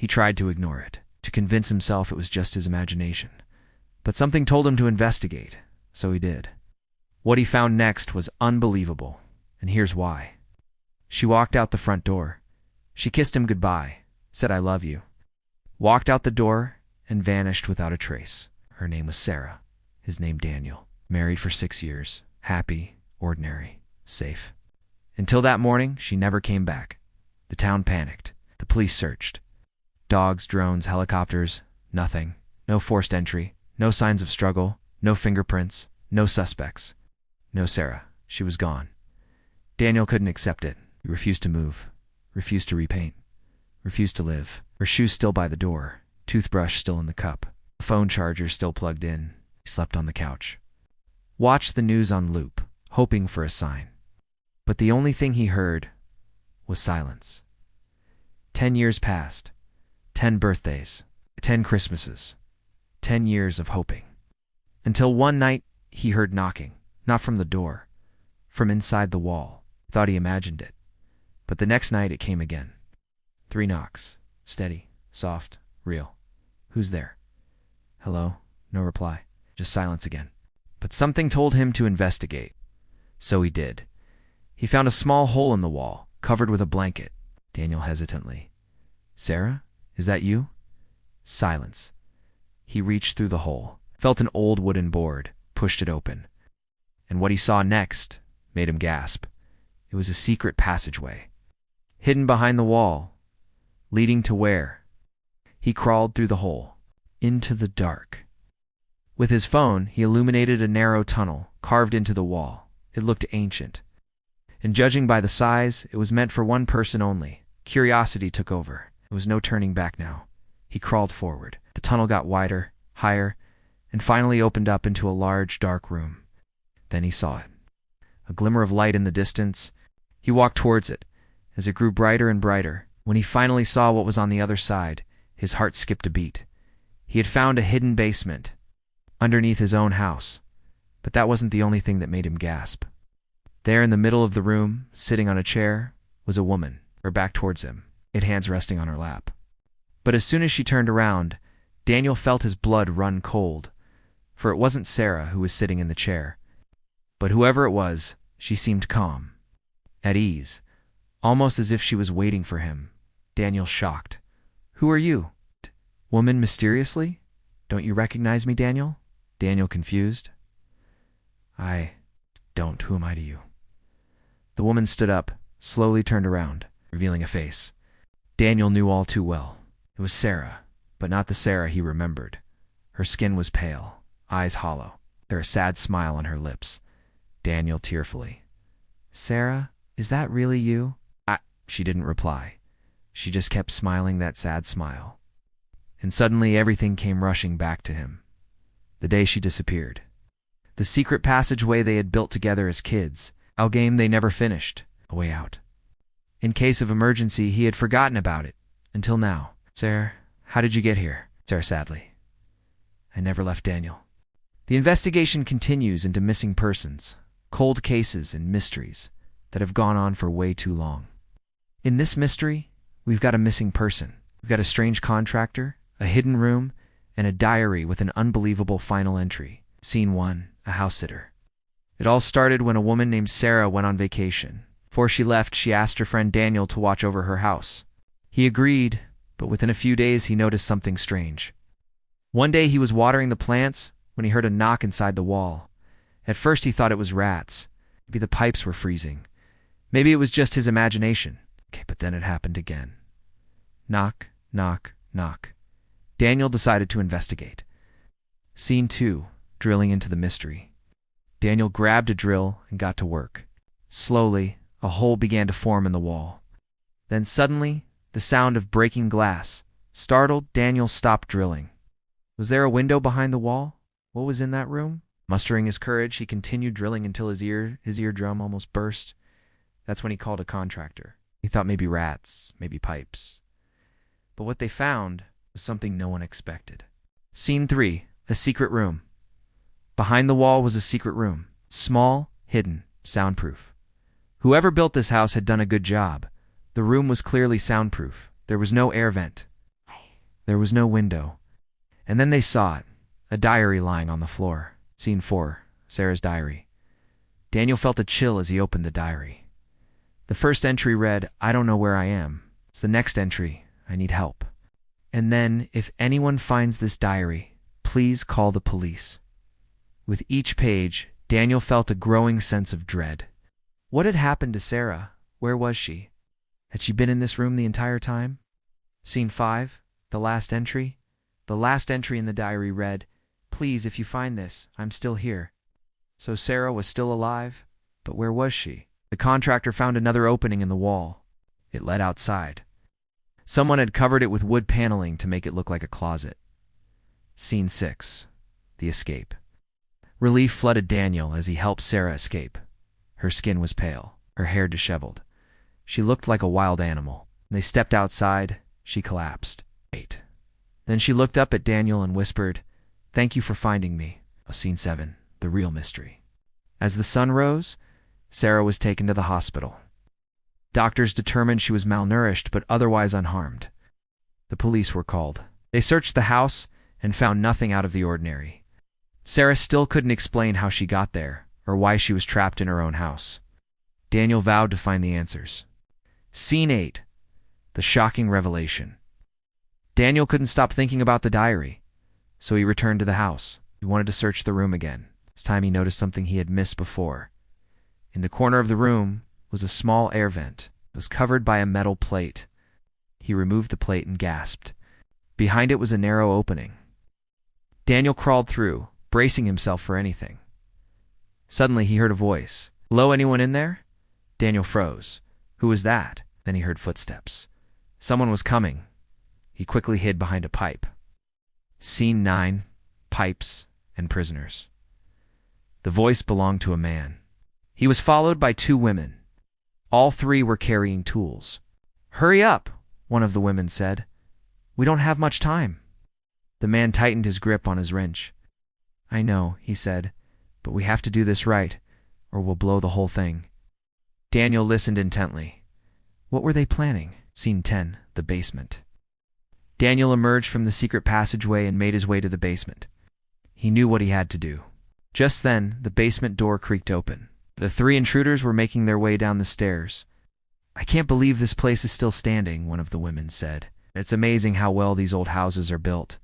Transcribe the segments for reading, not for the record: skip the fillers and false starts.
He tried to ignore it, to convince himself it was just his imagination. But something told him to investigate, so he did. What he found next was unbelievable, and here's why. She walked out the front door. She kissed him goodbye, said I love you, walked out the door, and vanished without a trace. Her name was Sarah, his name Daniel. Married for 6 years, happy, ordinary, safe. Until that morning, she never came back. The town panicked. The police searched. Dogs, drones, helicopters, nothing. No forced entry, no signs of struggle, no fingerprints, no suspects. No Sarah. She was gone. Daniel couldn't accept it. He refused to move, refused to repaint, refused to live. Her shoes still by the door, toothbrush still in the cup, phone charger still plugged in. He slept on the couch. Watched the news on loop, hoping for a sign. But the only thing he heard was silence. 10 years passed. 10 birthdays. 10 Christmases. 10 years of hoping. Until one night, he heard knocking. Not from the door. From inside the wall. Thought he imagined it. But the next night, it came again. 3 knocks. Steady. Soft. Real. Who's there? Hello? No reply. Just silence again. But something told him to investigate. So he did. He found a small hole in the wall, covered with a blanket. Daniel hesitantly. Sarah? Is that you? Silence. He reached through the hole, felt an old wooden board, pushed it open. And what he saw next made him gasp. It was a secret passageway, hidden behind the wall, leading to where? He crawled through the hole, into the dark. With his phone, he illuminated a narrow tunnel carved into the wall. It looked ancient. And judging by the size, it was meant for one person only. Curiosity took over. There was no turning back now. He crawled forward. The tunnel got wider, higher, and finally opened up into a large, dark room. Then he saw it. A glimmer of light in the distance. He walked towards it. As it grew brighter and brighter, when he finally saw what was on the other side, his heart skipped a beat. He had found a hidden basement, underneath his own house. But that wasn't the only thing that made him gasp. There in the middle of the room, sitting on a chair, was a woman, her back towards him, her hands resting on her lap. But as soon as she turned around, Daniel felt his blood run cold, for it wasn't Sarah who was sitting in the chair. But whoever it was, she seemed calm, at ease, almost as if she was waiting for him. Daniel shocked. Who are you? Woman mysteriously. Don't you recognize me, Daniel? Daniel confused. I don't. Who am I to you? The woman stood up, slowly turned around, revealing a face. Daniel knew all too well. It was Sarah, but not the Sarah he remembered. Her skin was pale, eyes hollow, there a sad smile on her lips. Daniel tearfully. Sarah, is that really you? She didn't reply. She just kept smiling that sad smile. And suddenly everything came rushing back to him. The day she disappeared. The secret passageway they had built together as kids. A game they never finished. A way out. In case of emergency, he had forgotten about it. Until now. Sarah, how did you get here? Sarah sadly. I never left Daniel. The investigation continues into missing persons, cold cases and mysteries that have gone on for way too long. In this mystery, we've got a missing person. We've got a strange contractor, a hidden room, and a diary with an unbelievable final entry. Scene 1, a house sitter. It all started when a woman named Sarah went on vacation. Before she left, she asked her friend Daniel to watch over her house. He agreed, but within a few days he noticed something strange. One day he was watering the plants when he heard a knock inside the wall. At first he thought it was rats. Maybe the pipes were freezing. Maybe it was just his imagination. Okay, but then it happened again. Knock, knock, knock. Daniel decided to investigate. Scene 2, drilling into the mystery. Daniel grabbed a drill and got to work. Slowly, a hole began to form in the wall. Then suddenly, the sound of breaking glass. Startled, Daniel stopped drilling. Was there a window behind the wall? What was in that room? Mustering his courage, he continued drilling until his eardrum almost burst. That's when he called a contractor. He thought maybe rats, maybe pipes. But what they found was something no one expected. Scene 3, a secret room. Behind the wall was a secret room. Small, hidden, soundproof. Whoever built this house had done a good job. The room was clearly soundproof. There was no air vent. There was no window. And then they saw it, a diary lying on the floor. Scene 4, Sarah's diary. Daniel felt a chill as he opened the diary. The first entry read, "I don't know where I am." It's the next entry, "I need help." And then, "If anyone finds this diary, please call the police." With each page, Daniel felt a growing sense of dread. What had happened to Sarah? Where was she? Had she been in this room the entire time? Scene 5, the last entry. The last entry in the diary read, "Please, if you find this, I'm still here." So Sarah was still alive, but where was she? The contractor found another opening in the wall. It led outside. Someone had covered it with wood paneling to make it look like a closet. Scene 6, the escape. Relief flooded Daniel as he helped Sarah escape. Her skin was pale, her hair disheveled. She looked like a wild animal. When they stepped outside, she collapsed. Wait. Then she looked up at Daniel and whispered, "Thank you for finding me." Scene 7, the real mystery. As the sun rose, Sarah was taken to the hospital. Doctors determined she was malnourished but otherwise unharmed. The police were called. They searched the house and found nothing out of the ordinary. Sarah still couldn't explain how she got there or why she was trapped in her own house. Daniel vowed to find the answers. Scene 8, the shocking revelation. Daniel couldn't stop thinking about the diary, so he returned to the house. He wanted to search the room again. This time he noticed something he had missed before. In the corner of the room was a small air vent. It was covered by a metal plate. He removed the plate and gasped. Behind it was a narrow opening. Daniel crawled through, bracing himself for anything. Suddenly he heard a voice. "Hello, anyone in there?" Daniel froze. Who was that? Then he heard footsteps. Someone was coming. He quickly hid behind a pipe. Scene 9, pipes and prisoners. The voice belonged to a man. He was followed by 2 women. All 3 were carrying tools. "Hurry up," one of the women said. "We don't have much time." The man tightened his grip on his wrench. "I know," he said, "but we have to do this right, or we'll blow the whole thing." Daniel listened intently. What were they planning? Scene 10, the basement. Daniel emerged from the secret passageway and made his way to the basement. He knew what he had to do. Just then, the basement door creaked open. The 3 intruders were making their way down the stairs. "I can't believe this place is still standing," one of the women said. "It's amazing how well these old houses are built."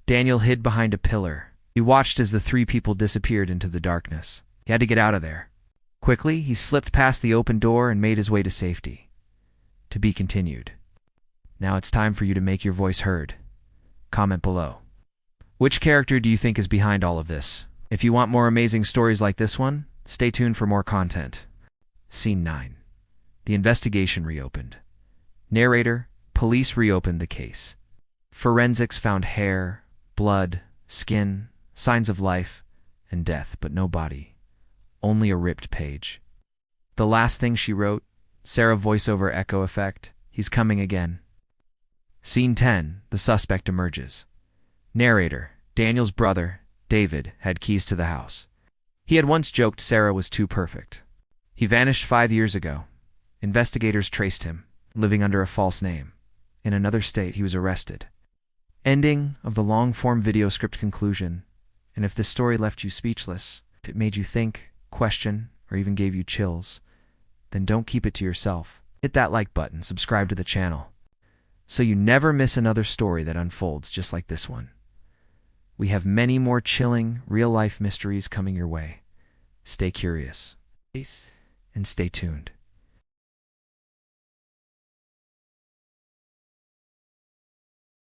Daniel hid behind a pillar. He watched as the 3 people disappeared into the darkness. He had to get out of there. Quickly, he slipped past the open door and made his way to safety. To be continued. Now it's time for you to make your voice heard. Comment below. Which character do you think is behind all of this? If you want more amazing stories like this one, stay tuned for more content. Scene 9. The investigation reopened. Narrator, police reopened the case. Forensics found hair, blood, skin, signs of life and death, but no body. Only a ripped page. The last thing she wrote, Sarah voiceover echo effect, "He's coming again." Scene 10, the suspect emerges. Narrator, Daniel's brother, David, had keys to the house. He had once joked Sarah was too perfect. He vanished 5 years ago. Investigators traced him, living under a false name. In another state, he was arrested. Ending of the long-form video script conclusion. And if this story left you speechless, if it made you think, question, or even gave you chills, then don't keep it to yourself. Hit that like button, subscribe to the channel, so you never miss another story that unfolds just like this one. We have many more chilling, real-life mysteries coming your way. Stay curious, and stay tuned.